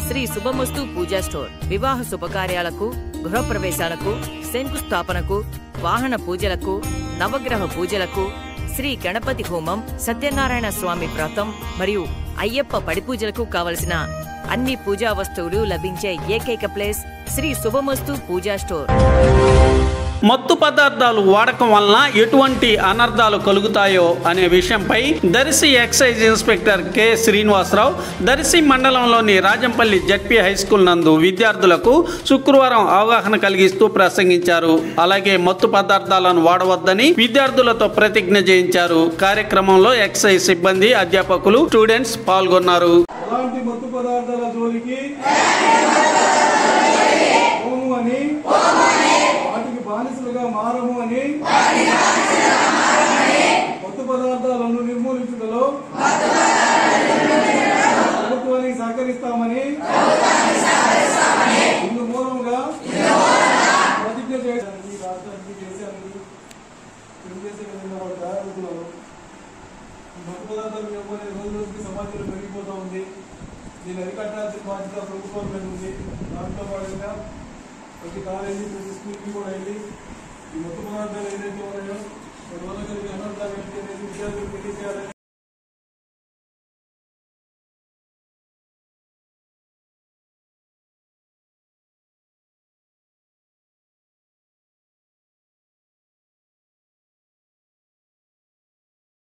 శ్రీ శుభమస్తు పూజా store వివాహ శుభకార్యాలకు, గృహప్రవేశాలకు, శంకుస్థాపనకు, వాహన పూజలకు, నవగ్రహ పూజలకు, శ్రీ గణపతి హోమం, సత్యనారాయణ స్వామి వ్రతం మరియు అయ్యప్ప పడిపూజలకు కావలసిన అన్ని పూజా వస్తువులు లభించే ఏకైక ప్లేస్ శ్రీ శుభమస్తు పూజా స్టోర్. మత్తు పదార్థాలు వాడకం వలన ఎటువంటి అనర్థాలు కలుగుతాయో అనే విషయంపై Darsi excise inspector K Srinivasarao Darsi మండలంలోని రాజంపల్లి జడ్పీ హై స్కూల్ నందు విద్యార్థులకు శుక్రవారం అవగాహన కలిగిస్తూ ప్రసంగించారు. అలాగే మత్తు పదార్థాలను వాడవద్దని విద్యార్థులతో ప్రతిజ్ఞ చేయించారు. కార్యక్రమంలో ఎక్సైజ్ సిబ్బంది, అధ్యాపకులు, స్టూడెంట్స్ పాల్గొన్నారు. బానిసలుగా మారము అని మత్తు పదార్థాలను నిర్మూలించుటలో ప్రభుత్వానికి సహకరిస్తామని ఇందు మూలంగా ప్రతిజ్ఞ చేయడానికి రాష్ట్రానికి దేశానికి చేసే విధంగా వారు తయారవుతున్నారు. మత్తు పదార్థాలు ఇవ్వబోయే రోజు రోజుకి సమాజంలో పెరిగిపోతూ ఉంది. దీన్ని అరికట్టాల్సిన బాధ్యత ప్రభుత్వం మీద ఉంది. దాంట్లో భాగంగా ప్రతి కాలేజీ, ప్రతి స్కూల్కి కూడా వెళ్ళి ఈ మత్తు పదార్థాలు ఏదైతే ఉన్నాయో రోజు కలిగి అనర్థాలు విద్యార్థులకు తెలియజేయాలని